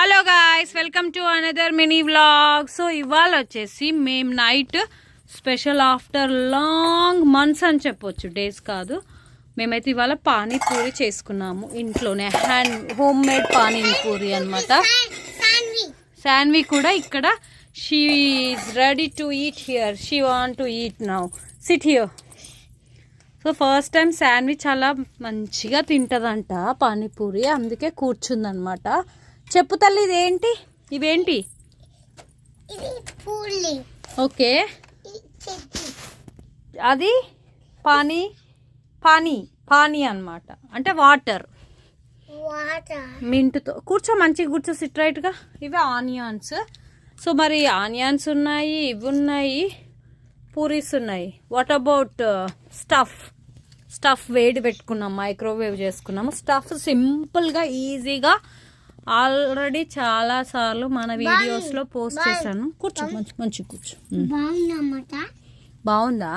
Hello guys, welcome to another mini vlog. So ఇవాళ వచ్చేసి మేము night special after long months అని చెప్పొచ్చు, డేస్ కాదు. మేమైతే ఇవాళ పానీపూరి చేసుకున్నాము ఇంట్లోనే. హోమ్ మేడ్ పానీపూరి అనమాట. శాన్వి కూడా ఇక్కడ she is ready to eat here. She want to eat now. SIT here. So first time Shanvi చాలా మంచిగా తింటుందంట పానీపూరి, అందుకే కూర్చుందనమాట. చెప్పు తల్లి, ఇదేంటి? ఇవేంటి? ఓకే, అది పానీ పానీ పానీ అనమాట, అంటే వాటర్ మింటుతో. కూర్చో, మంచిగా కూర్చో, సిట్ రైట్గా. ఇవి ఆనియన్స్. సో మరి ఆనియన్స్ ఉన్నాయి, ఇవి ఉన్నాయి, పూరీస్ ఉన్నాయి. వాట్ అబౌట్ స్టఫ్ వేడి పెట్టుకున్నాం, మైక్రోవేవ్ చేసుకున్నాము. స్టఫ్ సింపుల్గా ఈజీగా ఆల్రెడీ చాలా సార్లు మన వీడియోస్ లో పోస్ట్ చేశాను. కూర్చో, మంచి కూర్చో. బాగుందా?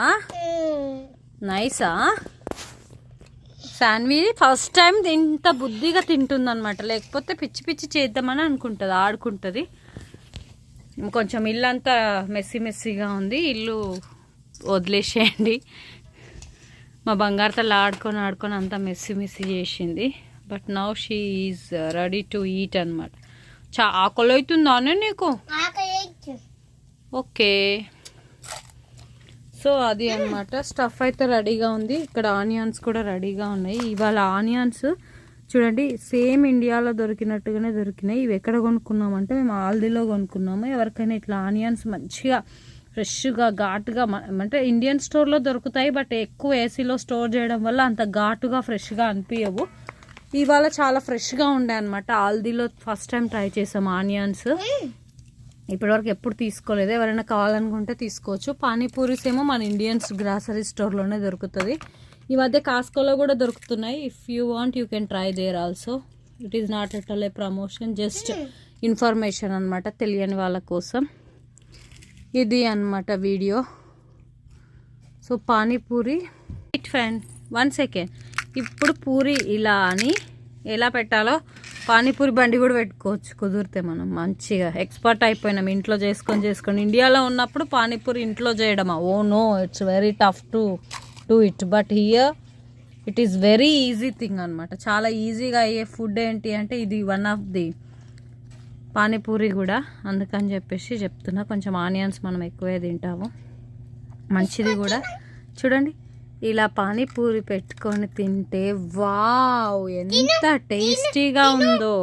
నైసా? శాన్వి ఫస్ట్ టైం ఇంత బుద్ధిగా తింటుంది అనమాట. లేకపోతే పిచ్చి పిచ్చి చేద్దామని అనుకుంటుంది, ఆడుకుంటుంది. కొంచెం ఇల్లు అంతా మెస్సీగా ఉంది, ఇల్లు వదిలేసేయండి. మా బంగారు తల్లి ఆడుకొని అంతా మెస్సీ చేసింది. But now she is ready to eat అనమాట. ఆకలి అవుతుందానే నీకు? ఓకే, సో అది అనమాట. స్టఫ్ అయితే రెడీగా ఉంది. ఇక్కడ ఆనియన్స్ కూడా రెడీగా ఉన్నాయి. ఇవాళ ఆనియన్స్ చూడండి, సేమ్ ఇండియాలో దొరికినట్టుగానే దొరికినాయి. ఇవి ఎక్కడ కొనుక్కున్నామంటే మేము ఆల్దీలో కొనుక్కున్నాము. ఎవరికైనా ఇట్లా ఆనియన్స్ మంచిగా ఫ్రెష్గా ఘాటుగా, అంటే ఇండియన్ స్టోర్లో దొరుకుతాయి, బట్ ఎక్కువ ఏసీలో స్టోర్ చేయడం వల్ల అంత ఘాటుగా ఫ్రెష్గా అనిపించవు. ఇవాళ చాలా ఫ్రెష్గా ఉండే అనమాట. ఆల్దీలో ఫస్ట్ టైం ట్రై చేసాము ఆనియన్స్. ఇప్పటివరకు ఎప్పుడు తీసుకోలేదు. ఎవరైనా కావాలనుకుంటే తీసుకోవచ్చు. పానీపూరీస్ ఏమో మన ఇండియన్స్ గ్రాసరీ స్టోర్లోనే దొరుకుతుంది. ఈ మధ్య కాస్కోలో కూడా దొరుకుతున్నాయి. If you want you can try there also. It is not at all A promotion, just information అనమాట, తెలియని వాళ్ళ కోసం. ఇది అనమాట video. So panipuri friend, 1 second. ఇప్పుడు పూరి ఇలా అని ఎలా పెట్టాలో పానీపూరి బండి కూడా పెట్టుకోవచ్చు కుదిరితే. మనం మంచిగా ఎక్స్పర్ట్ అయిపోయినాం ఇంట్లో చేసుకొని. ఇండియాలో ఉన్నప్పుడు పానీపూరి ఇంట్లో చేయడమా? Oh no, it's very tough to do it. But here it is very easy thing అనమాట. చాలా ఈజీగా అయ్యే ఫుడ్ ఏంటి అంటే ఇది వన్ ఆఫ్ ది పానీపూరి కూడా. అందుకని చెప్పేసి చెప్తున్నా. కొంచెం ఆనియన్స్ మనం ఎక్కువే తింటాము, మంచిది కూడా. చూడండి, ఇలా పానీపూరి పెట్టుకొని తింటే వావ్ ఎంత టేస్టీగా ఉందో.